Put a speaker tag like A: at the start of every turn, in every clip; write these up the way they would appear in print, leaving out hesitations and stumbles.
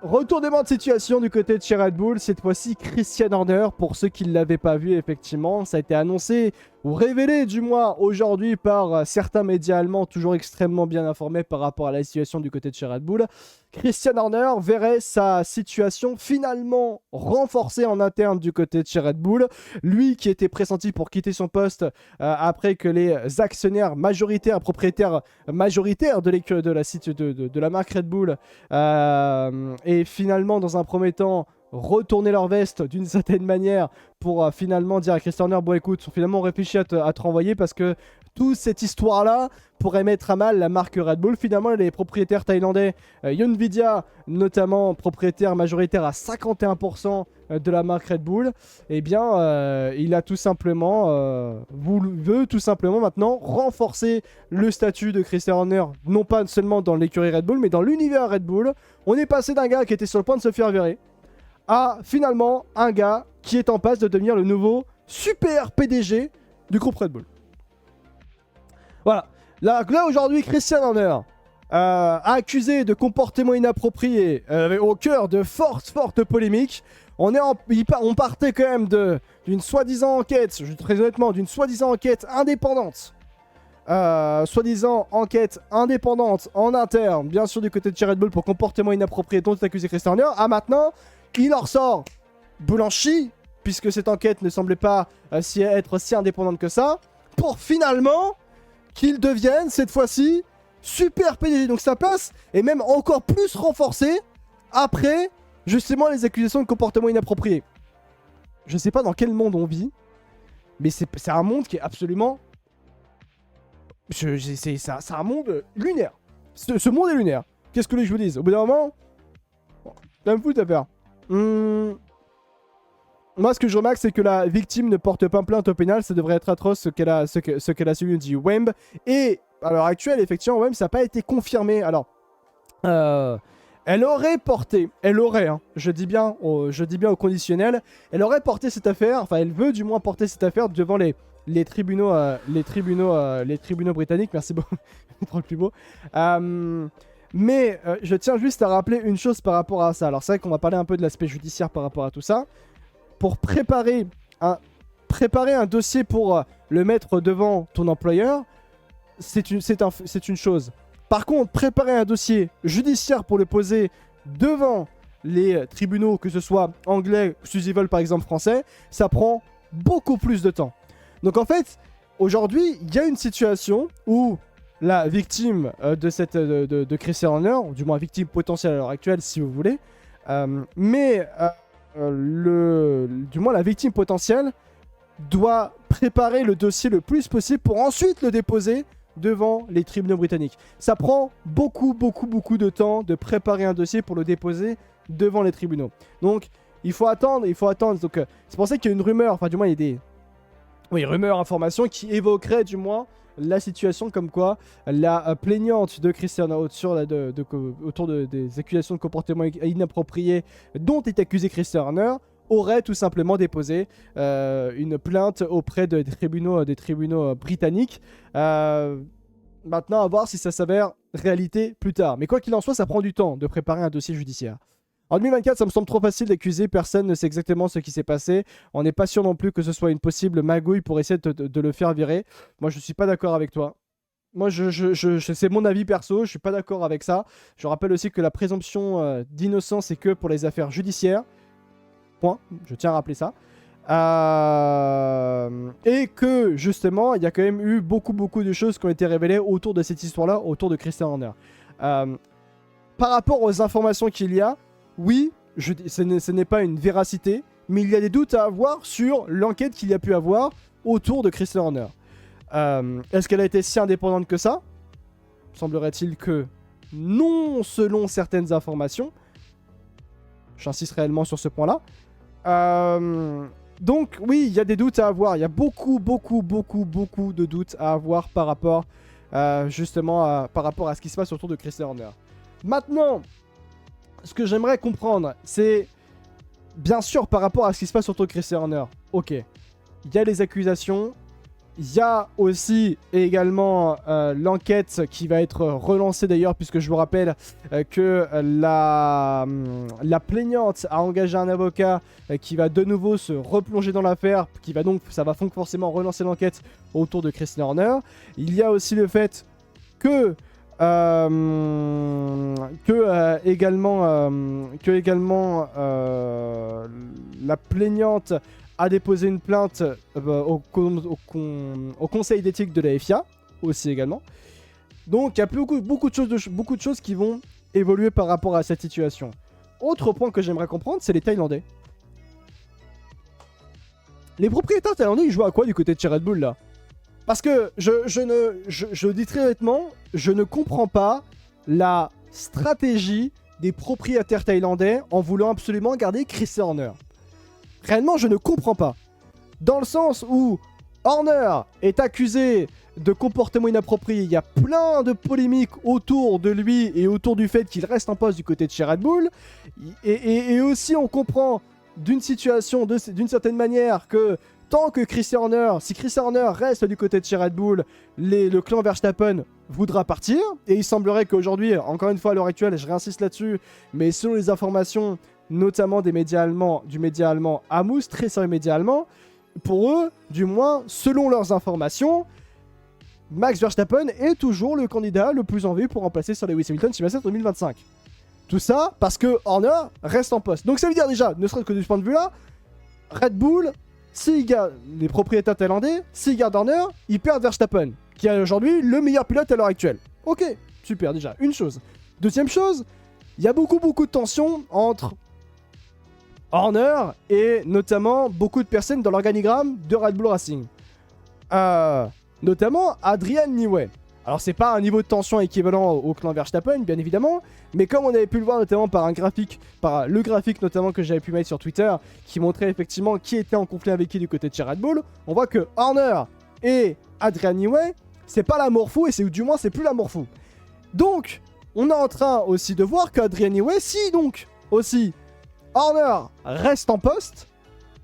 A: retournement de situation du côté de chez Red Bull. Cette fois-ci, Christian Horner, pour ceux qui ne l'avaient pas vu, effectivement, ça a été annoncé ou révélé du moins aujourd'hui par certains médias allemands toujours extrêmement bien informés par rapport à la situation du côté de chez Red Bull. Christian Horner verrait sa situation finalement renforcée en interne du côté de chez Red Bull. Lui qui était pressenti pour quitter son poste après que les actionnaires majoritaires, propriétaires majoritaires de la marque Red Bull et finalement dans un premier temps retourner leur veste d'une certaine manière pour finalement dire à Christian Horner, bon écoute, finalement on réfléchit à te renvoyer parce que toute cette histoire-là pourrait mettre à mal la marque Red Bull. Finalement, les propriétaires thaïlandais, Yonvidia, notamment propriétaire majoritaire à 51% de la marque Red Bull, eh bien, il a tout simplement veut tout simplement maintenant renforcer le statut de Christian Horner, non pas seulement dans l'écurie Red Bull, mais dans l'univers Red Bull. On est passé d'un gars qui était sur le point de se faire virer à finalement un gars qui est en passe de devenir le nouveau super PDG du groupe Red Bull. Voilà. Là aujourd'hui, Christian Horner accusé de comportement inapproprié au cœur de fortes polémiques. On partait quand même d'une soi-disant enquête, très honnêtement, d'une soi-disant enquête indépendante. Soi-disant enquête indépendante en interne, bien sûr du côté de chez Red Bull pour comportement inapproprié dont est accusé Christian Horner. Ah maintenant, il en ressort blanchi, puisque cette enquête ne semblait pas être si indépendante que ça, pour finalement qu'il devienne cette fois-ci super PDG. Donc sa place est même encore plus renforcée après justement les accusations de comportement inapproprié. Je sais pas dans quel monde on vit, mais c'est un monde qui est absolument... C'est un monde lunaire. Ce monde est lunaire. Qu'est-ce que je vous dise? Au bout d'un moment, ça me fout à faire. Moi, ce que je remarque, c'est que la victime ne porte pas plainte au pénal. Ça devrait être atroce ce qu'elle a subi, dit Wemb. Et à l'heure actuelle, effectivement, Wemb, ça n'a pas été confirmé. Alors, elle aurait, hein, je dis bien au conditionnel, elle aurait porté cette affaire, enfin, elle veut du moins porter cette affaire devant les tribunaux britanniques. Merci beaucoup, trop le plus beau. Mais je tiens juste à rappeler une chose par rapport à ça. Alors, c'est vrai qu'on va parler un peu de l'aspect judiciaire par rapport à tout ça. Pour préparer un dossier pour le mettre devant ton employeur, c'est une chose. Par contre, préparer un dossier judiciaire pour le poser devant les tribunaux, que ce soit anglais, s'ils veulent par exemple français, ça prend beaucoup plus de temps. Donc en fait, aujourd'hui, il y a une situation où la victime de Christian Horner, ou du moins victime potentielle à l'heure actuelle si vous voulez, du moins la victime potentielle doit préparer le dossier le plus possible pour ensuite le déposer devant les tribunaux britanniques. Ça prend beaucoup de temps de préparer un dossier pour le déposer devant les tribunaux. Donc il faut attendre. Donc c'est pour ça qu'il y a une rumeur, enfin du moins il y a des rumeurs, informations qui évoqueraient du moins la situation comme quoi la plaignante de Christian autour des accusations de comportement inapproprié dont est accusé Christian Horner aurait tout simplement déposé une plainte auprès des tribunaux britanniques. Maintenant, à voir si ça s'avère réalité plus tard. Mais quoi qu'il en soit, ça prend du temps de préparer un dossier judiciaire. En 2024, ça me semble trop facile d'accuser, personne ne sait exactement ce qui s'est passé. On n'est pas sûr non plus que ce soit une possible magouille pour essayer de le faire virer. Moi, je suis pas d'accord avec toi. Moi, c'est mon avis perso, je suis pas d'accord avec ça. Je rappelle aussi que la présomption d'innocence est que pour les affaires judiciaires. Point, je tiens à rappeler ça. Et que, justement, il y a quand même eu beaucoup de choses qui ont été révélées autour de cette histoire-là, autour de Christian Horner. Par rapport aux informations qu'il y a, oui, ce n'est pas une véracité, mais il y a des doutes à avoir sur l'enquête qu'il y a pu avoir autour de Christian Horner. Est-ce qu'elle a été si indépendante que ça? Semblerait-il que non, selon certaines informations. J'insiste réellement sur ce point-là. Donc oui, il y a des doutes à avoir. Il y a beaucoup de doutes à avoir par rapport justement par rapport à ce qui se passe autour de Christian Horner. Maintenant, ce que j'aimerais comprendre, c'est bien sûr par rapport à ce qui se passe autour de Christian Horner. Ok, il y a les accusations, Il y a aussi également l'enquête qui va être relancée d'ailleurs, puisque je vous rappelle que la plaignante a engagé un avocat qui va de nouveau se replonger dans l'affaire, ça va donc forcément relancer l'enquête autour de Christian Horner. Il y a aussi le fait que également la plaignante a déposé une plainte au conseil d'éthique de la FIA aussi également. Donc il y a beaucoup de choses qui vont évoluer par rapport à cette situation. Autre point que j'aimerais comprendre, c'est les Thaïlandais. Les propriétaires thaïlandais, ils jouent à quoi du côté de chez Red Bull là? Parce que je dis très honnêtement, je ne comprends pas la stratégie des propriétaires thaïlandais en voulant absolument garder Christian Horner. Réellement, je ne comprends pas. Dans le sens où Horner est accusé de comportement inapproprié, il y a plein de polémiques autour de lui et autour du fait qu'il reste en poste du côté de chez Red Bull. Et aussi, on comprend d'une situation, d'une certaine manière, que tant que si Christian Horner reste du côté de chez Red Bull, le clan Verstappen voudra partir. Et il semblerait qu'aujourd'hui, encore une fois à l'heure actuelle, je réinsiste là-dessus, mais selon les informations, notamment du média allemand Amus, très sérieux média allemand, pour eux, du moins, selon leurs informations, Max Verstappen est toujours le candidat le plus en vue pour remplacer Sir Lewis Hamilton chez Mercedes en 2025. Tout ça parce que Horner reste en poste. Donc ça veut dire déjà, ne serait-ce que de ce point de vue-là, Red Bull, les propriétaires thaïlandais, s'ils gardent Horner, ils perdent Verstappen, qui est aujourd'hui le meilleur pilote à l'heure actuelle. Ok, super déjà, une chose. Deuxième chose, il y a beaucoup de tensions entre Horner et notamment beaucoup de personnes dans l'organigramme de Red Bull Racing. Notamment Adrian Newey. Alors c'est pas un niveau de tension équivalent au clan Verstappen, bien évidemment, mais comme on avait pu le voir notamment par le graphique notamment que j'avais pu mettre sur Twitter, qui montrait effectivement qui était en conflit avec qui du côté de chez Red Bull, on voit que Horner et Adrian Newey, c'est pas l'amour fou, et du moins c'est plus l'amour fou. Donc, on est en train aussi de voir qu'Adrian Newey, si donc aussi Horner reste en poste,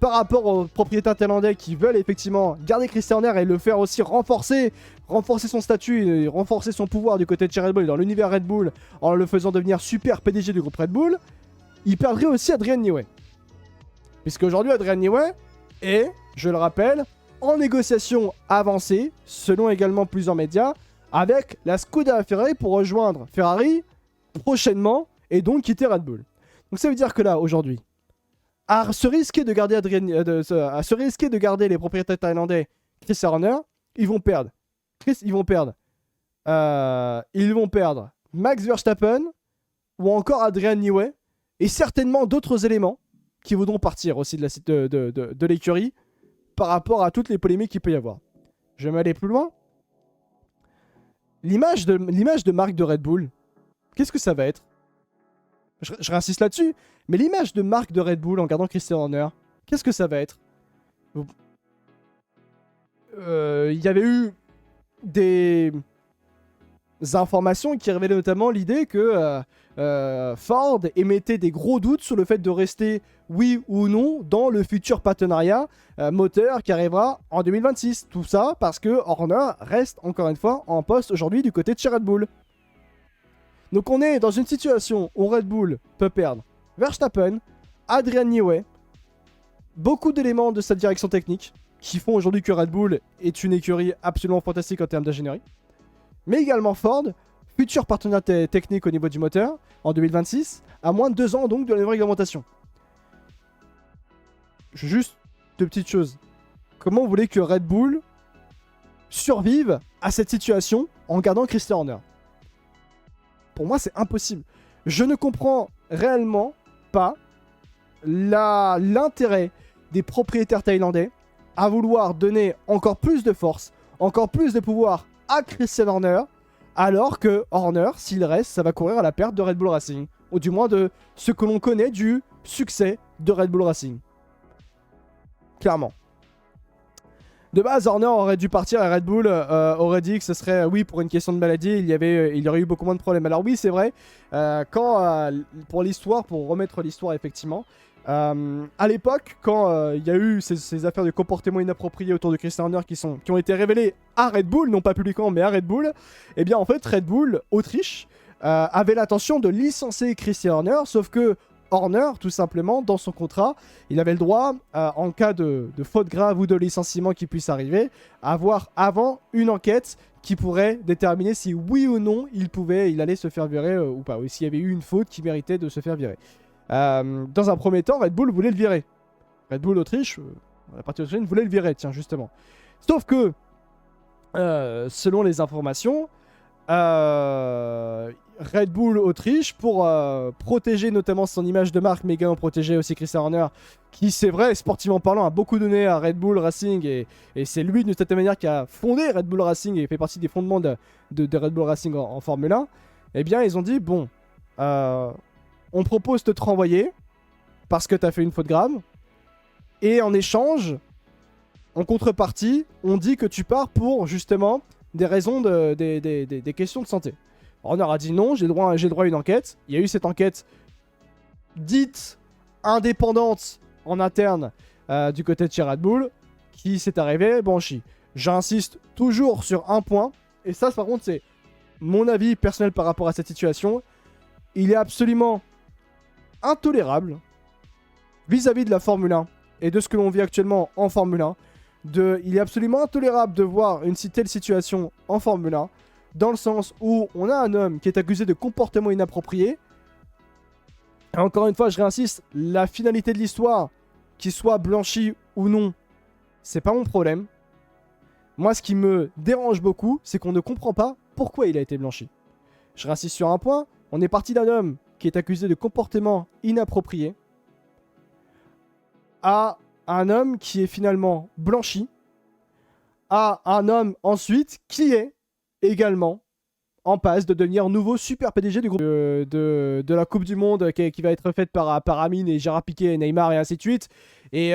A: par rapport aux propriétaires thaïlandais qui veulent effectivement garder Christian Horner et le faire aussi renforcer son statut et renforcer son pouvoir du côté de chez Red Bull et dans l'univers Red Bull en le faisant devenir super PDG du groupe Red Bull, il perdrait aussi Adrian Newey. Puisque aujourd'hui Adrian Newey est, je le rappelle, en négociation avancée, selon également plusieurs médias, avec la Scuderia Ferrari pour rejoindre Ferrari prochainement et donc quitter Red Bull. Donc ça veut dire que là, aujourd'hui, à se risquer de garder les propriétaires thaïlandais Christian Horner, ils vont perdre Max Verstappen ou encore Adrian Newey et certainement d'autres éléments qui voudront partir aussi de l'écurie par rapport à toutes les polémiques qu'il peut y avoir. Je vais aller plus loin. L'image de marque de Red Bull, qu'est-ce que ça va être? Je réinsiste là-dessus, mais l'image de marque de Red Bull en gardant Christian Horner, qu'est-ce que ça va être? Il y avait eu des informations qui révélaient notamment l'idée que Ford émettait des gros doutes sur le fait de rester, oui ou non, dans le futur partenariat moteur qui arrivera en 2026. Tout ça parce que Horner reste encore une fois en poste aujourd'hui du côté de chez Red Bull. Donc on est dans une situation où Red Bull peut perdre Verstappen, Adrian Newey, beaucoup d'éléments de sa direction technique qui font aujourd'hui que Red Bull est une écurie absolument fantastique en termes d'ingénierie, mais également Ford, futur partenaire technique au niveau du moteur en 2026, à moins de 2 ans donc de la nouvelle réglementation. Juste deux petites choses. Comment vous voulez que Red Bull survive à cette situation en gardant Christian Horner? Pour moi, c'est impossible. Je ne comprends réellement pas l'intérêt des propriétaires thaïlandais à vouloir donner encore plus de force, encore plus de pouvoir à Christian Horner, alors que Horner, s'il reste, ça va courir à la perte de Red Bull Racing. Ou du moins de ce que l'on connaît du succès de Red Bull Racing. Clairement. De base, Horner aurait dû partir et Red Bull aurait dit que ce serait, oui, pour une question de maladie, il y aurait eu beaucoup moins de problèmes. Alors oui, c'est vrai, pour l'histoire, pour remettre l'histoire effectivement, à l'époque, quand il y a eu ces affaires de comportement inapproprié autour de Christian Horner qui ont été révélées à Red Bull, non pas publiquement, mais à Red Bull, eh bien en fait, Red Bull, Autriche, avait l'intention de licencier Christian Horner, sauf que Horner, tout simplement, dans son contrat, il avait le droit, en cas de faute grave ou de licenciement qui puisse arriver, à avoir avant une enquête qui pourrait déterminer si oui ou non il allait se faire virer ou pas, ou s'il y avait eu une faute qui méritait de se faire virer. Dans un premier temps, Red Bull voulait le virer. Red Bull Autriche, la partie autrichienne voulait le virer, tiens, justement. Sauf que, selon les informations, Red Bull Autriche, pour protéger notamment son image de marque, mais également protéger aussi Christian Horner, qui c'est vrai, sportivement parlant, a beaucoup donné à Red Bull Racing, et c'est lui d'une certaine manière qui a fondé Red Bull Racing et fait partie des fondements de Red Bull Racing en Formule 1, eh bien ils ont dit, bon, on propose de te renvoyer, parce que t'as fait une faute grave, et en échange, en contrepartie, on dit que tu pars pour, justement, des raisons des questions de santé. Horner a dit non, j'ai le droit à une enquête. Il y a eu cette enquête dite indépendante en interne du côté de chez Red Bull qui s'est arrivée blanchie. J'insiste toujours sur un point, et ça par contre c'est mon avis personnel par rapport à cette situation. Il est absolument intolérable vis-à-vis de la Formule 1 et de ce que l'on vit actuellement en Formule 1. Il est absolument intolérable de voir une telle situation en Formule 1, dans le sens où on a un homme qui est accusé de comportement inapproprié. Et encore une fois, je réinsiste, la finalité de l'histoire, qu'il soit blanchi ou non, c'est pas mon problème. Moi, ce qui me dérange beaucoup, c'est qu'on ne comprend pas pourquoi il a été blanchi. Je réinsiste sur un point, on est parti d'un homme qui est accusé de comportement inapproprié à un homme qui est finalement blanchi, à un homme ensuite qui est également en passe de devenir nouveau super PDG du groupe de la Coupe du Monde qui va être faite par Amine et Gérard Piqué et Neymar et ainsi de suite, et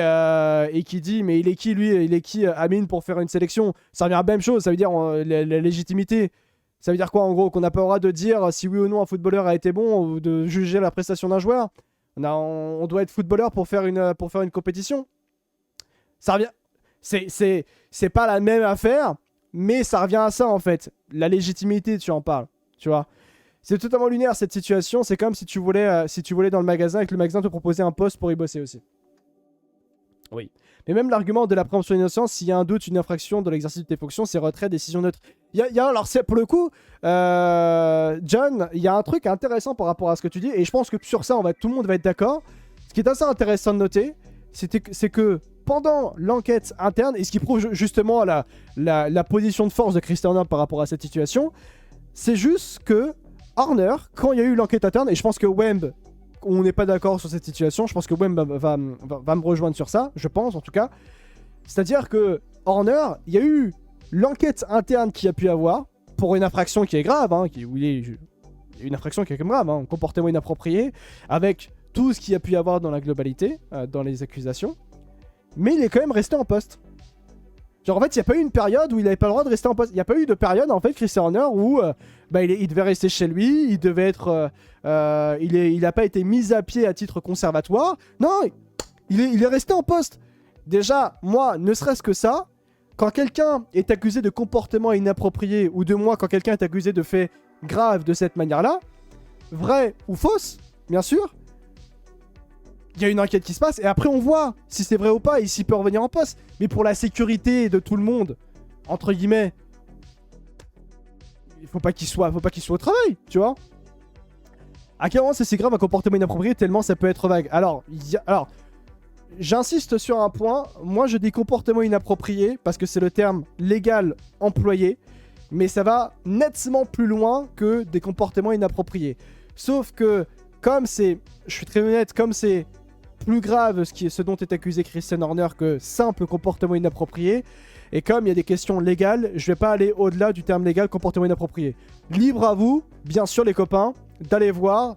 A: qui dit mais il est qui lui, il est qui Amine pour faire une sélection? Ça revient à la même chose, ça veut dire la légitimité. Ça veut dire quoi en gros? Qu'on n'a pas le droit de dire si oui ou non un footballeur a été bon ou de juger la prestation d'un joueur? On doit être footballeur pour faire une compétition. Ça revient... C'est pas la même affaire, mais ça revient à ça en fait. La légitimité, tu en parles, tu vois. C'est totalement lunaire cette situation. C'est comme si tu voulais dans le magasin et que le magasin te proposait un poste pour y bosser aussi. Oui. Mais même l'argument de la présomption d'innocence, s'il y a un doute, une infraction de l'exercice de tes fonctions, c'est retrait, décision neutre. Alors, pour le coup, John, il y a un truc intéressant par rapport à ce que tu dis, et je pense que sur ça, tout le monde va être d'accord. Ce qui est assez intéressant de noter, c'est que pendant l'enquête interne, et ce qui prouve justement la position de force de Christian Horner par rapport à cette situation, c'est juste que Horner, quand il y a eu l'enquête interne, et je pense que Wemb, on n'est pas d'accord sur cette situation, je pense que Wemb va me rejoindre sur ça, je pense en tout cas. C'est-à-dire que Horner, il y a eu l'enquête interne qu'il y a pu avoir pour une infraction qui est grave, une infraction qui est comme grave, comportement inapproprié, avec tout ce qu'il y a pu y avoir dans la globalité, dans les accusations. Mais il est quand même resté en poste. Genre en fait, il n'y a pas eu une période où il n'avait pas le droit de rester en poste. Il n'y a pas eu de période en fait, Christian Horner, où il devait rester chez lui, il devait être... il n'a pas été mis à pied à titre conservatoire. Non, il est resté en poste. Déjà, moi, ne serait-ce que ça, quand quelqu'un est accusé de comportement inapproprié, ou de moi, quand quelqu'un est accusé de faits graves de cette manière-là, vrai ou fausse, bien sûr, il y a une enquête qui se passe, et après on voit si c'est vrai ou pas, et s'il peut revenir en poste. Mais pour la sécurité de tout le monde, entre guillemets, il faut pas qu'il soit au travail, tu vois. À quel moment c'est grave un comportement inapproprié tellement ça peut être vague. Alors j'insiste sur un point, moi je dis comportement inapproprié parce que c'est le terme légal employé, mais ça va nettement plus loin que des comportements inappropriés. Sauf que, je suis très honnête, comme c'est plus grave ce dont est accusé Christian Horner que simple comportement inapproprié, et comme il y a des questions légales, je vais pas aller au-delà du terme légal comportement inapproprié. Libre à vous, bien sûr les copains, d'aller voir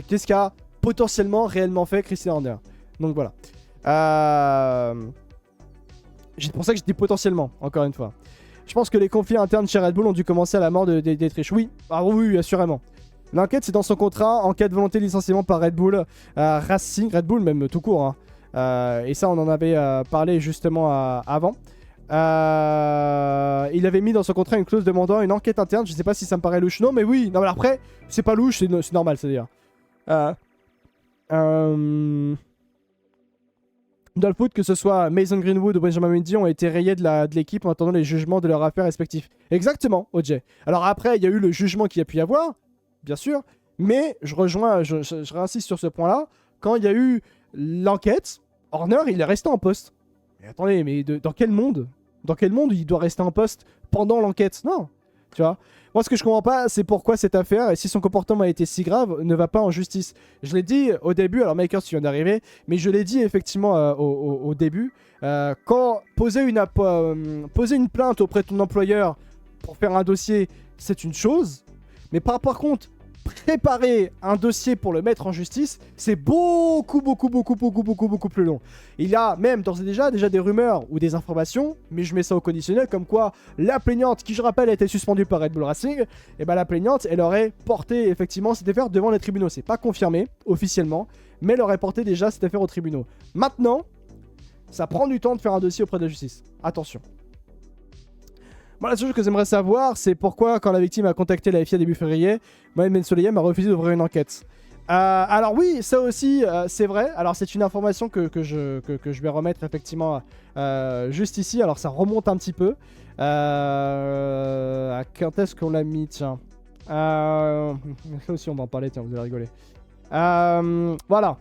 A: qu'est-ce qu'a potentiellement réellement fait Christian Horner. Donc voilà. C'est pour ça que je dis potentiellement, encore une fois. Je pense que les conflits internes chez Red Bull ont dû commencer à la mort des triches. Oui, ah oui, assurément. L'enquête, c'est dans son contrat, en cas de volonté de licenciement par Red Bull, Racing, Red Bull même tout court. Hein. Et ça, on en avait parlé justement avant. Il avait mis dans son contrat une clause demandant une enquête interne. Je sais pas si ça me paraît louche. Non, mais oui. Non, mais après, c'est pas louche, c'est normal, c'est-à-dire. Dans le foot, que ce soit Mason Greenwood ou Benjamin Mendy ont été rayés de l'équipe en attendant les jugements de leurs affaires respectifs. Exactement, OJ. Alors après, il y a eu le jugement qu'il y a pu y avoir, bien sûr, mais je réinsiste sur ce point-là. Quand il y a eu l'enquête, Horner, il est resté en poste. Mais attendez, mais dans quel monde? Dans quel monde il doit rester en poste pendant l'enquête? Non, tu vois. Moi, ce que je comprends pas, c'est pourquoi cette affaire, et si son comportement a été si grave, ne va pas en justice. Je l'ai dit au début, alors Makers, tu viens d'arriver, mais je l'ai dit effectivement au début. Quand poser une plainte auprès de ton employeur pour faire un dossier, c'est une chose. Mais par contre, préparer un dossier pour le mettre en justice, c'est beaucoup plus long. Il y a même d'ores et déjà des rumeurs ou des informations, mais je mets ça au conditionnel, comme quoi la plaignante, qui je rappelle a été suspendue par Red Bull Racing, et ben la plaignante, elle aurait porté effectivement cette affaire devant les tribunaux. C'est pas confirmé officiellement, mais elle aurait porté déjà cette affaire aux tribunaux. Maintenant, ça prend du temps de faire un dossier auprès de la justice. Attention. Moi, la seule chose que j'aimerais savoir, c'est pourquoi, quand la victime a contacté la FIA début février, Mohamed Ben Sulayem a refusé d'ouvrir une enquête. Alors oui, ça aussi, c'est vrai. Alors c'est une information que je vais remettre effectivement juste ici. Alors ça remonte un petit peu. À quand est-ce qu'on l'a mis, tiens. Ça aussi, on va en parler, tiens, vous allez rigoler. Voilà.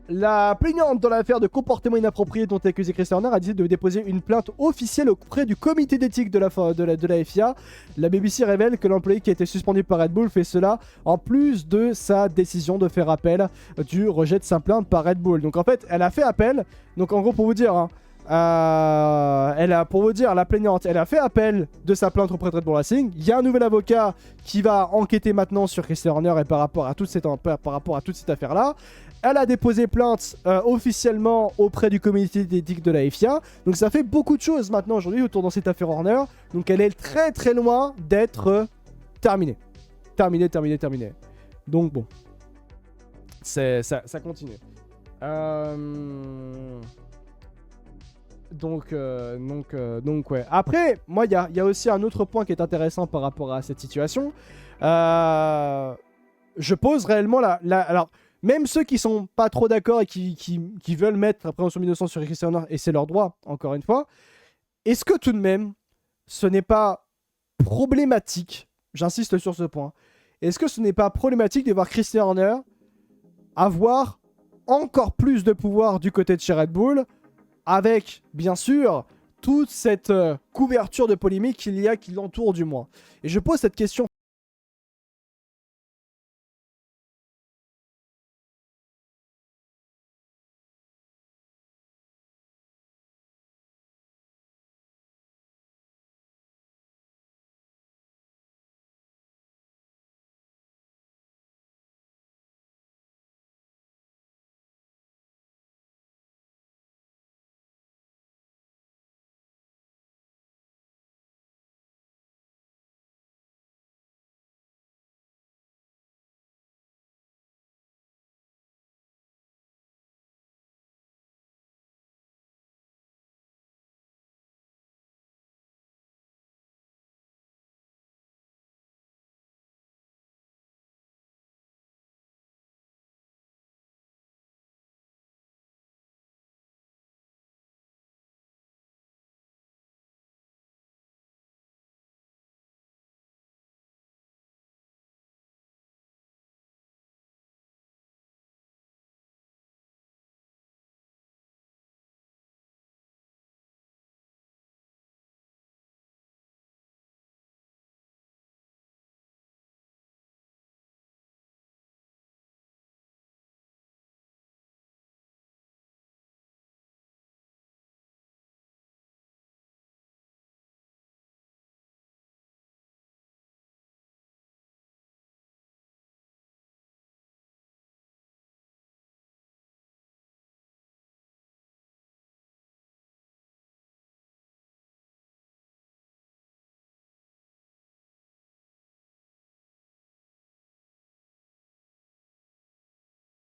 A: La plaignante dans l'affaire de comportement inapproprié dont est accusé Christian Horner a décidé de déposer une plainte officielle auprès du comité d'éthique de la FIA. La BBC révèle que l'employé qui a été suspendu par Red Bull fait cela en plus de sa décision de faire appel du rejet de sa plainte par Red Bull. Donc en fait, elle a fait appel. Donc en gros, pour vous dire, hein, la plaignante, elle a fait appel de sa plainte auprès de Red Bull Racing. Il y a un nouvel avocat qui va enquêter maintenant sur Christian Horner et par rapport à toute cette affaire-là. Elle a déposé plainte officiellement auprès du comité d'éthique de la FIA. Donc ça fait beaucoup de choses maintenant aujourd'hui autour de cette affaire Horner. Donc elle est très très loin d'être terminée. Terminée. Donc bon. Ça continue. Donc ouais. Après, moi, il y a aussi un autre point qui est intéressant par rapport à cette situation. Je pose réellement alors, même ceux qui sont pas trop d'accord et qui veulent mettre la présomption d'innocence sur Christian Horner, et c'est leur droit, encore une fois, est-ce que tout de même, ce n'est pas problématique, j'insiste sur ce point, est-ce que ce n'est pas problématique de voir Christian Horner avoir encore plus de pouvoir du côté de chez Red Bull, avec, bien sûr, toute cette couverture de polémique qu'il y a qui l'entoure du moins. Et je pose cette question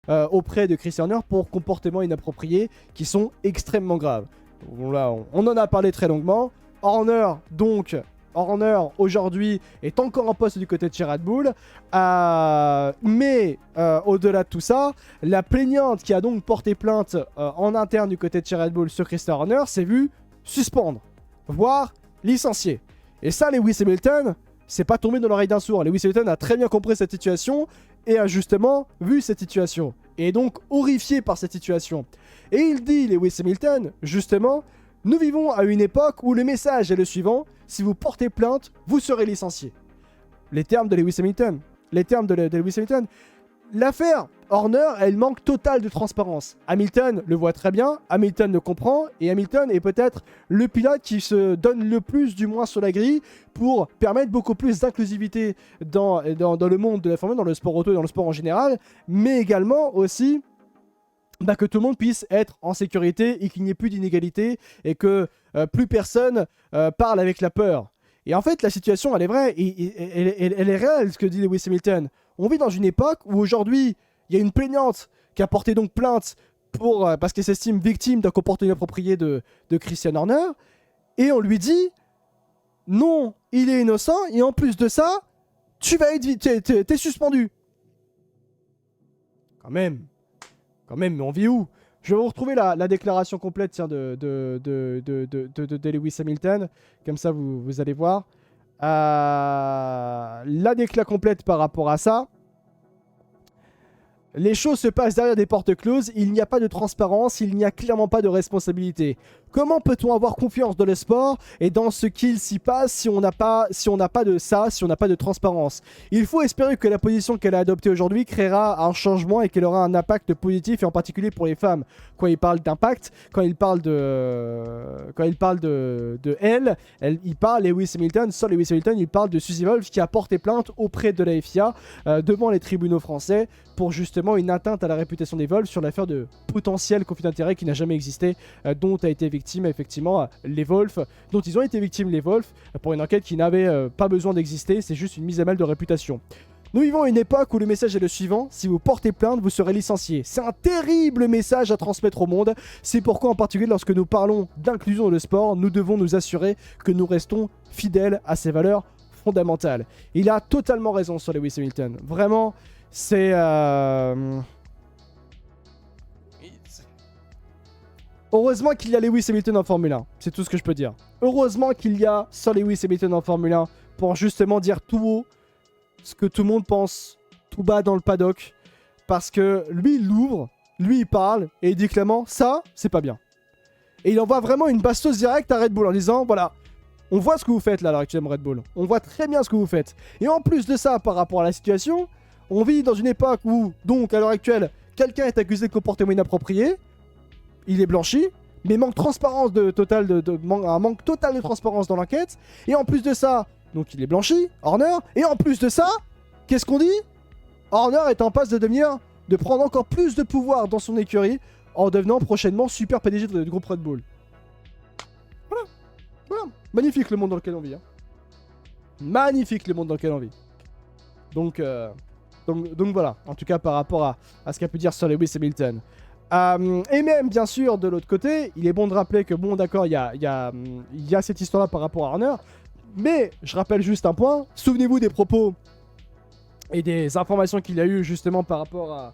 A: auprès de Christian Horner pour comportements inappropriés qui sont extrêmement graves. Là, on en a parlé très longuement. Horner, donc, aujourd'hui, est encore en poste du côté de chez Red Bull. Mais, au-delà de tout ça, la plaignante qui a donc porté plainte en interne du côté de chez Red Bull sur Christian Horner s'est vue suspendre, voire licencier. Et ça, Lewis Hamilton, c'est pas tombé dans l'oreille d'un sourd. Lewis Hamilton a très bien compris cette situation et a justement vu cette situation. Et est donc horrifié par cette situation. Et il dit, Lewis Hamilton, justement, nous vivons à une époque où le message est le suivant: si vous portez plainte, vous serez licencié. Les termes de Lewis Hamilton. Lewis Hamilton. L'affaire Horner, elle manque total de transparence. Hamilton le voit très bien, Hamilton le comprend, et Hamilton est peut-être le pilote qui se donne le plus, du moins sur la grille, pour permettre beaucoup plus d'inclusivité dans le monde de la Formule 1, dans le sport auto et dans le sport en général, mais également aussi que tout le monde puisse être en sécurité et qu'il n'y ait plus d'inégalité et que plus personne parle avec la peur. Et en fait, la situation, elle est vraie, et elle est réelle, ce que dit Lewis Hamilton. On vit dans une époque où aujourd'hui, il y a une plaignante qui a porté donc plainte parce qu'elle s'estime victime d'un comportement inapproprié de Christian Horner, et on lui dit non, il est innocent, et en plus de ça, t'es suspendu. Quand même, mais on vit où? Je vais vous retrouver la déclaration complète, tiens, de Lewis Hamilton. Comme ça, vous allez voir. La déclaration complète par rapport à ça. Les choses se passent derrière des portes closes, il n'y a pas de transparence, il n'y a clairement pas de responsabilité. Comment peut-on avoir confiance dans le sport et dans ce qu'il s'y passe si on n'a pas de transparence? Il faut espérer que la position qu'elle a adoptée aujourd'hui créera un changement et qu'elle aura un impact positif, et en particulier pour les femmes. Quand il parle d'impact, quand il parle de elle, il parle Lewis Hamilton, sans Lewis Hamilton, il parle de Suzy Wolff qui a porté plainte auprès de la FIA devant les tribunaux français pour justement une atteinte à la réputation des Wolff sur l'affaire de potentiel conflit d'intérêt qui n'a jamais existé, dont a été victime effectivement les Wolff, dont ils ont été victimes les Wolff pour une enquête qui n'avait pas besoin d'exister, c'est juste une mise à mal de réputation. Nous vivons à une époque où le message est le suivant: si vous portez plainte, vous serez licencié. C'est un terrible message à transmettre au monde. C'est pourquoi, en particulier, lorsque nous parlons d'inclusion dans le sport, nous devons nous assurer que nous restons fidèles à ces valeurs fondamentales. Il a totalement raison sur Lewis Hamilton. Vraiment, c'est... Heureusement qu'il y a Lewis Hamilton en Formule 1. C'est tout ce que je peux dire. Heureusement qu'il y a Sir Lewis Hamilton en Formule 1 pour justement dire tout haut ce que tout le monde pense tout bas dans le paddock, parce que lui il l'ouvre, lui il parle et il dit clairement ça c'est pas bien, et il envoie vraiment une bastos directe à Red Bull en disant voilà, on voit ce que vous faites là à l'heure actuelle Red Bull, on voit très bien ce que vous faites. Et en plus de ça, par rapport à la situation, on vit dans une époque où donc à l'heure actuelle quelqu'un est accusé de comportement inapproprié, il est blanchi, mais manque transparence un manque total de transparence dans l'enquête, et en plus de ça, donc il est blanchi, Horner, et en plus de ça, qu'est-ce qu'on dit? Horner est en passe de prendre encore plus de pouvoir dans son écurie en devenant prochainement super PDG du groupe Red Bull. Voilà. Magnifique le monde dans lequel on vit. Hein. Magnifique le monde dans lequel on vit. Donc voilà, en tout cas par rapport à ce qu'a pu dire Sir Lewis Hamilton. Et même bien sûr de l'autre côté, il est bon de rappeler que bon d'accord, il y a cette histoire-là par rapport à Horner. Mais je rappelle juste un point, souvenez-vous des propos et des informations qu'il y a eu justement par rapport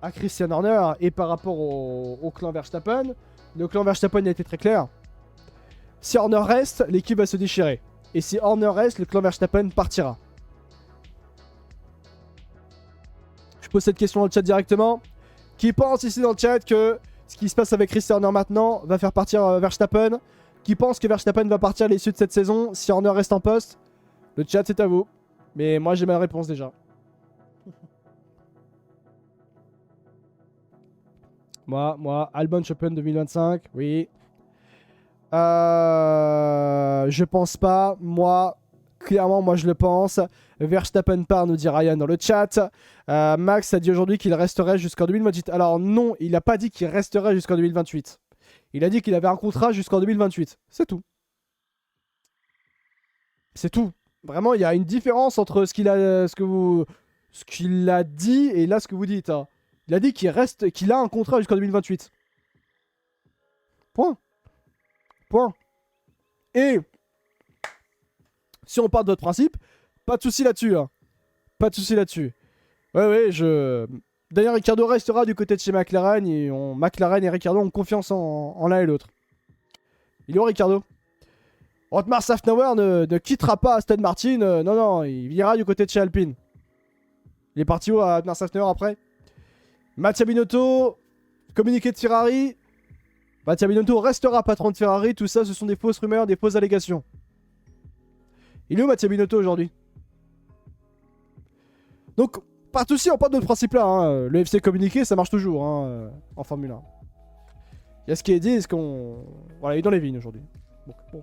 A: à Christian Horner et par rapport au clan Verstappen. Le clan Verstappen a été très clair. Si Horner reste, l'équipe va se déchirer. Et si Horner reste, le clan Verstappen partira. Je pose cette question dans le chat directement. Qui pense ici dans le chat que ce qui se passe avec Christian Horner maintenant va faire partir Verstappen? Qui pense que Verstappen va partir à l'issue de cette saison si Horner reste en poste? Le chat c'est à vous. Mais moi j'ai ma réponse déjà. Moi, Albon Champion 2025, oui. Je pense pas. Moi, clairement, moi je le pense. Verstappen part, nous dit Ryan dans le chat. Max a dit aujourd'hui qu'il resterait jusqu'en 2028. Alors non, il n'a pas dit qu'il resterait jusqu'en 2028. Il a dit qu'il avait un contrat jusqu'en 2028. C'est tout. C'est tout. Vraiment, il y a une différence entre ce qu'il a dit et là ce que vous dites. Hein. Il a dit qu'il a un contrat jusqu'en 2028. Point. Point. Et si on part de votre principe, pas de souci là-dessus. Hein. Pas de souci là-dessus. Ouais, Daniel Ricciardo restera du côté de chez McLaren. Et McLaren et Ricciardo ont confiance en l'un et l'autre. Il est où Ricciardo? Otmar Safnauer ne quittera pas Aston Martin. Non, il ira du côté de chez Alpine. Il est parti où à Otmar Safnauer après? Mattia Binotto, communiqué de Ferrari. Mattia Binotto restera patron de Ferrari. Tout ça, ce sont des fausses rumeurs, des fausses allégations. Il est où Mattia Binotto aujourd'hui? Donc, pas de soucis, on part de notre principe là. Hein. Le FC communiqué, ça marche toujours hein, en Formule 1. Il y a ce qui est dit et ce qu'on. Voilà, il est dans les vignes aujourd'hui. Bon.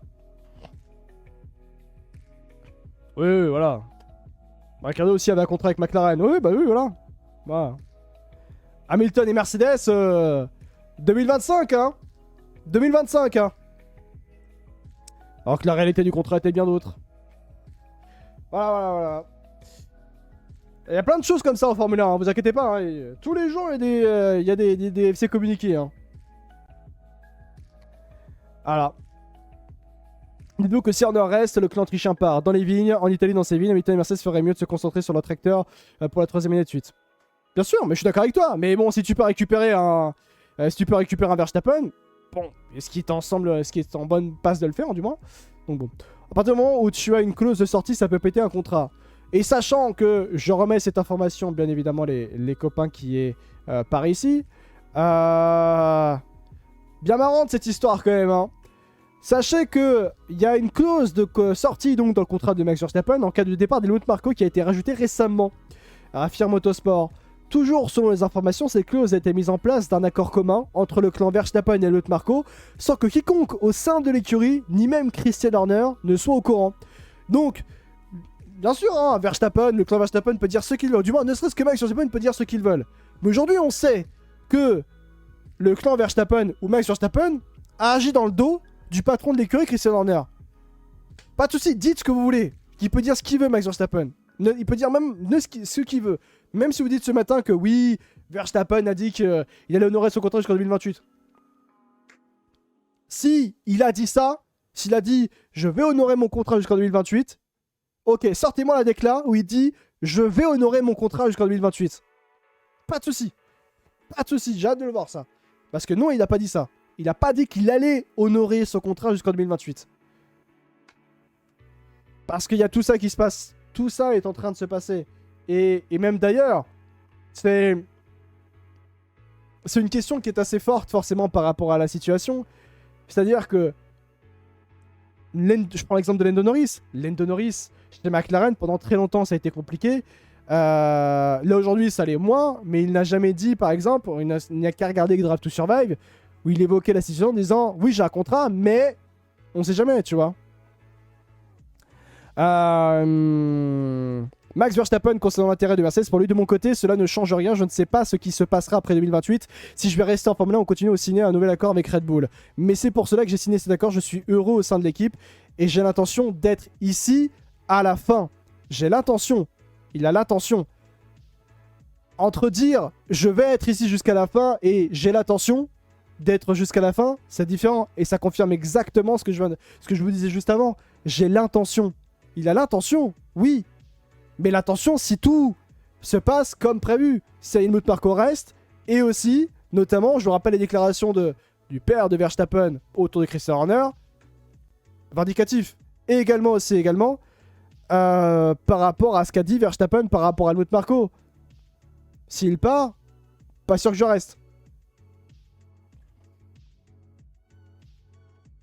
A: Oui, voilà. Ricciardo aussi avait un contrat avec McLaren. Oui, voilà. Hamilton et Mercedes, 2025, hein. 2025, hein. Alors que la réalité du contrat était bien d'autre. Voilà. Il y a plein de choses comme ça en Formule 1, hein, vous inquiétez pas. Hein, tous les jours, il y a des FC communiqués. Hein. Voilà. Dites-vous que si Horner reste, le clan Trichin part dans les vignes, en Italie, dans ses vignes. Hamilton et Mercedes ferait mieux de se concentrer sur leur tracteur pour la 3ème année de suite. Bien sûr, mais je suis d'accord avec toi. Mais bon, si tu peux récupérer un Verstappen, bon, est-ce qu'il est en bonne passe de le faire, du moins? Donc bon. À partir du moment où tu as une clause de sortie, ça peut péter un contrat. Et sachant que je remets cette information, bien évidemment, les copains qui est par ici. Bien marrante cette histoire quand même, hein. Sachez qu'il y a une clause de sortie donc dans le contrat de Max Verstappen en cas de départ d'Helmut Marko qui a été rajoutée récemment à Firm Motorsport. Toujours selon les informations, cette clause a été mise en place d'un accord commun entre le clan Verstappen et Helmut Marko sans que quiconque au sein de l'écurie, ni même Christian Horner, ne soit au courant. Donc, bien sûr, hein, le clan Verstappen peut dire ce qu'il veut, du moins ne serait-ce que Max Verstappen peut dire ce qu'ils veulent. Mais aujourd'hui, on sait que le clan Verstappen ou Max Verstappen a agi dans le dos du patron de l'écurie, Christian Horner. Pas de soucis, dites ce que vous voulez. Il peut dire ce qu'il veut, Max Verstappen. Il peut dire même ce qu'il veut. Même si vous dites ce matin que oui, Verstappen a dit qu'il allait honorer son contrat jusqu'en 2028. Si il a dit ça, s'il a dit je vais honorer mon contrat jusqu'en 2028, ok, sortez-moi la décla où il dit je vais honorer mon contrat jusqu'en 2028. Pas de soucis. Pas de soucis, j'ai hâte de le voir ça. Parce que non, il n'a pas dit ça. Il n'a pas dit qu'il allait honorer son contrat jusqu'en 2028. Parce qu'il y a tout ça qui se passe. Tout ça est en train de se passer. Et même d'ailleurs, c'est une question qui est assez forte forcément par rapport à la situation. C'est-à-dire que, je prends l'exemple de Lando Norris. Lando Norris, chez McLaren, pendant très longtemps, ça a été compliqué. Là aujourd'hui, ça l'est moins. Mais il n'a jamais dit, par exemple, il n'a qu'à regarder Drive to Survive, où il évoquait la situation en disant oui, j'ai un contrat, mais on sait jamais, tu vois. Max Verstappen concernant l'intérêt de Mercedes, pour lui de mon côté, cela ne change rien. Je ne sais pas ce qui se passera après 2028. Si je vais rester en Formule 1, on continue à signer un nouvel accord avec Red Bull. Mais c'est pour cela que j'ai signé cet accord. Je suis heureux au sein de l'équipe et j'ai l'intention d'être ici à la fin. J'ai l'intention. Il a l'intention. Entre dire je vais être ici jusqu'à la fin et j'ai l'intention d'être jusqu'à la fin, c'est différent. Et ça confirme exactement ce que je vous disais juste avant. J'ai l'intention. Il a l'intention, oui. Mais l'intention, si tout se passe comme prévu, si Helmut Marko reste, et aussi, notamment, je vous rappelle les déclarations du père de Verstappen autour de Christian Horner, vindicatif. Et également, par rapport à ce qu'a dit Verstappen par rapport à Helmut Marko. S'il part, pas sûr que je reste.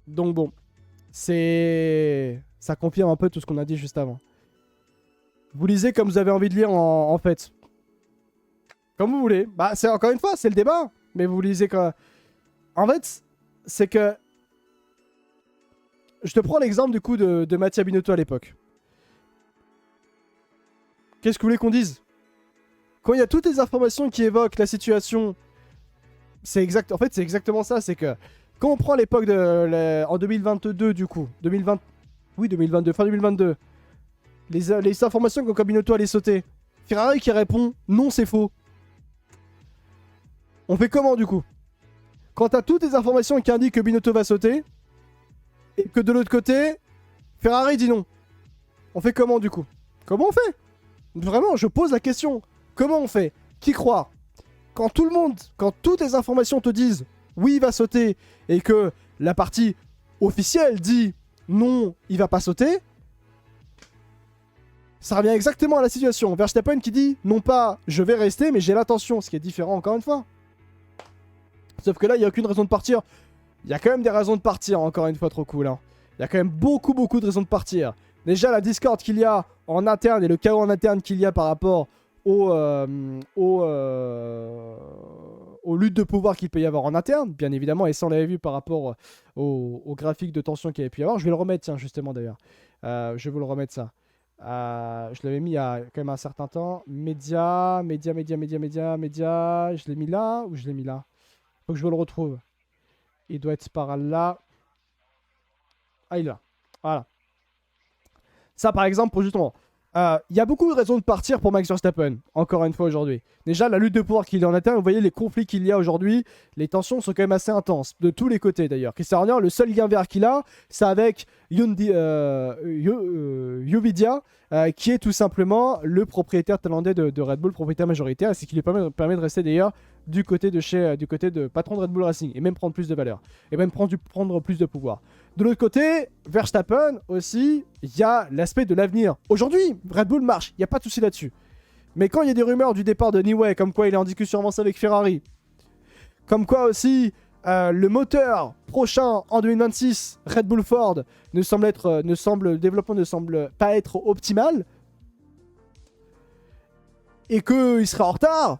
A: Donc bon, ça confirme un peu tout ce qu'on a dit juste avant. Vous lisez comme vous avez envie de lire en fait. Comme vous voulez. Bah, c'est encore une fois, c'est le débat. Mais vous lisez quand... En fait, c'est que... Je te prends l'exemple du coup de Mattia Binotto à l'époque. Qu'est-ce que vous voulez qu'on dise? Quand il y a toutes les informations qui évoquent la situation, c'est exact. En fait, c'est exactement ça. C'est que quand on prend l'époque en 2022 du coup, 2020, oui 2022, fin 2022, les informations que Binotto allait sauter, Ferrari qui répond non c'est faux. On fait comment du coup? Quand t'as toutes les informations qui indiquent que Binotto va sauter, et que de l'autre côté, Ferrari dit non. On fait comment du coup? Comment on fait? Vraiment, je pose la question. Comment on fait? Qui croire? Quand tout le monde, quand toutes les informations te disent oui, il va sauter, et que la partie officielle dit non, il va pas sauter, ça revient exactement à la situation. Verstappen qui dit non pas je vais rester, mais j'ai l'intention, ce qui est différent encore une fois. Sauf que là, il n'y a aucune raison de partir. Il y a quand même des raisons de partir, encore une fois, trop cool. Hein. Il y a quand même beaucoup de raisons de partir. Déjà, la discorde qu'il y a en interne et le chaos en interne qu'il y a par rapport aux luttes de pouvoir qu'il peut y avoir en interne, bien évidemment, et ça on l'avait vu par rapport au graphique de tension qu'il y avait pu y avoir. Je vais le remettre, tiens, justement d'ailleurs. Je vais vous le remettre ça. Je l'avais mis il y a quand même un certain temps. Média. Je l'ai mis là ou je l'ai mis là? Faut que je le retrouve. Il doit être par là. Ah, il est là. Voilà. Ça, par exemple, pour justement... Il y a beaucoup de raisons de partir pour Max Verstappen, encore une fois aujourd'hui. Déjà, la lutte de pouvoir qu'il y a en interne, vous voyez les conflits qu'il y a aujourd'hui, les tensions sont quand même assez intenses, de tous les côtés d'ailleurs. Christian Horner, le seul lien vert qu'il a, c'est avec Yuvidia, qui est tout simplement le propriétaire thaïlandais de Red Bull, propriétaire majoritaire, et c'est qui lui permet de rester d'ailleurs du côté de patron de Red Bull Racing, et même prendre plus de valeur, et même prendre plus de pouvoir. De l'autre côté, Verstappen aussi, il y a l'aspect de l'avenir. Aujourd'hui, Red Bull marche, il n'y a pas de souci là-dessus. Mais quand il y a des rumeurs du départ de Newey, comme quoi il est en discussion avancée avec Ferrari, comme quoi aussi le moteur prochain en 2026, Red Bull Ford, le développement ne semble pas être optimal, et qu'il sera en retard,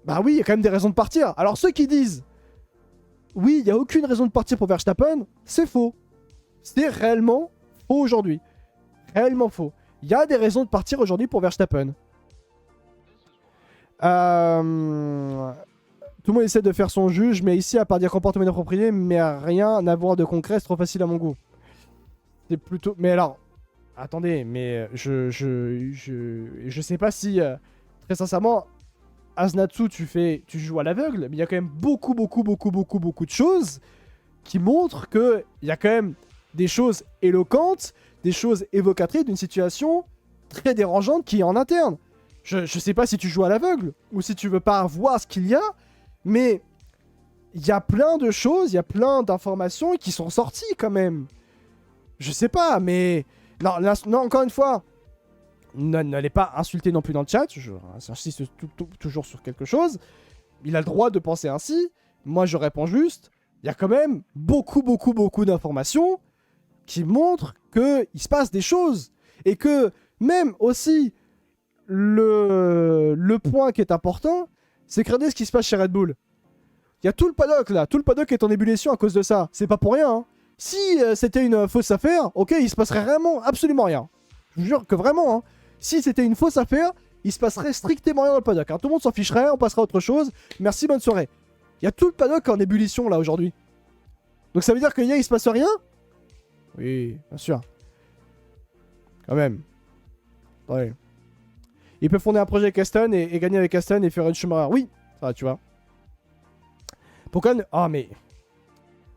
A: bah oui, il y a quand même des raisons de partir. Alors ceux qui disent oui, il n'y a aucune raison de partir pour Verstappen, c'est faux. C'est réellement faux aujourd'hui. Réellement faux. Il y a des raisons de partir aujourd'hui pour Verstappen. Tout le monde essaie de faire son juge, mais ici, à part dire comportement inapproprié, mais rien à voir de concret, c'est trop facile à mon goût. C'est plutôt... Mais alors, attendez, mais je sais pas si... très sincèrement... Aznatsu, tu joues à l'aveugle, mais il y a quand même beaucoup de choses qui montrent qu'il y a quand même des choses éloquentes, des choses évocatrices d'une situation très dérangeante qui est en interne. Je sais pas si tu joues à l'aveugle ou si tu veux pas voir ce qu'il y a, mais il y a plein de choses, il y a plein d'informations qui sont sorties quand même. Je sais pas, mais... Non, encore une fois... N'allez pas insulter non plus dans le chat, j'insiste toujours sur quelque chose. Il a le droit de penser ainsi. Moi, je réponds juste. Il y a quand même beaucoup d'informations qui montrent qu'il se passe des choses. Et que même aussi, le point qui est important, c'est que regardez ce qui se passe chez Red Bull. Il y a tout le paddock là. Tout le paddock est en ébullition à cause de ça. C'est pas pour rien. Hein. Si c'était une fausse affaire, ok, il se passerait vraiment absolument rien. Je vous jure que vraiment, hein. Si c'était une fausse affaire, il se passerait strictement rien dans le paddock. Hein. Tout le monde s'en ficherait, on passera à autre chose. Merci, bonne soirée. Il y a tout le paddock en ébullition là aujourd'hui. Donc ça veut dire qu'il se passe rien? Oui, bien sûr. Quand même. Ouais. Ils peuvent fonder un projet avec Aston et gagner avec Aston et faire une Schumacher. Oui, ça va, tu vois. Pourquoi Ah, mais...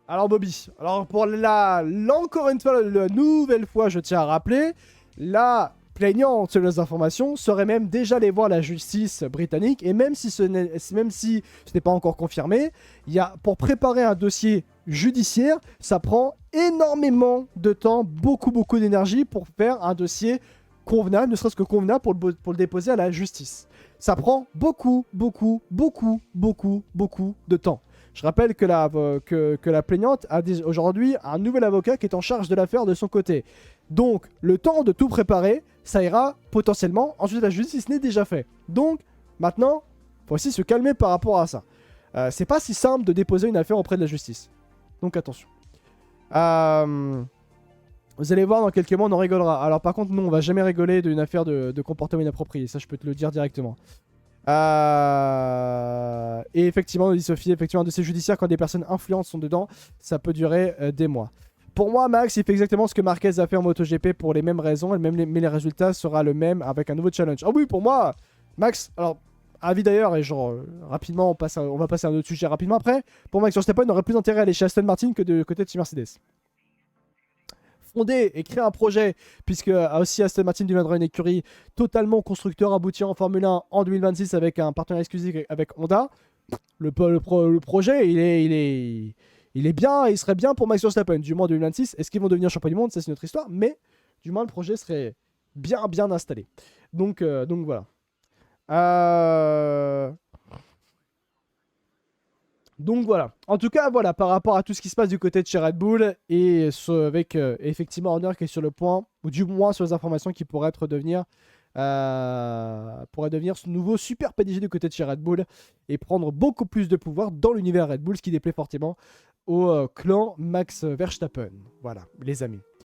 A: Alors, Bobby. Alors, pour encore une fois, la nouvelle fois, je tiens à rappeler, la plaignante selon les informations serait même déjà allé voir la justice britannique, et même si ce n'est pas encore confirmé, pour préparer un dossier judiciaire, ça prend énormément de temps, beaucoup d'énergie pour faire un dossier convenable, ne serait-ce que convenable pour le déposer à la justice. Ça prend beaucoup de temps. Je rappelle que la plaignante a aujourd'hui un nouvel avocat qui est en charge de l'affaire de son côté. Donc, le temps de tout préparer, ça ira potentiellement. Ensuite, la justice n'est déjà fait. Donc, maintenant, il faut aussi se calmer par rapport à ça. C'est pas si simple de déposer une affaire auprès de la justice. Donc, attention. Vous allez voir, dans quelques mois, on en rigolera. Alors, par contre, nous, on va jamais rigoler d'une affaire de comportement inapproprié. Ça, je peux te le dire directement. Et effectivement, dit Sophie, effectivement, un dossier judiciaire, quand des personnes influentes sont dedans, ça peut durer des mois. Pour moi, Max, il fait exactement ce que Marquez a fait en MotoGP pour les mêmes raisons, mais les résultats sera le même avec un nouveau challenge. Ah oui, pour moi, Max, alors, avis d'ailleurs, et genre rapidement, on va passer à un autre sujet rapidement après. Pour Max Verstappen, aurait plus intérêt à aller chez Aston Martin que de côté de chez Mercedes. Fonder et créer un projet, puisque aussi Aston Martin deviendra une écurie totalement constructeur abouti en Formule 1 en 2026 avec un partenaire exclusif avec Honda. Le projet, il est bien, il serait bien pour Max Verstappen, du moins en 2026. Est-ce qu'ils vont devenir champion du monde? Ça, c'est une autre histoire, mais du moins, le projet serait bien installé. Donc voilà. Euh, Donc voilà. En tout cas, voilà, par rapport à tout ce qui se passe du côté de chez Red Bull et avec effectivement Horner qui est sur le point, ou du moins sur les informations qui pourraient devenir ce nouveau super PDG du côté de chez Red Bull et prendre beaucoup plus de pouvoir dans l'univers Red Bull, ce qui déplaît fortement au clan Max Verstappen. Voilà, les amis.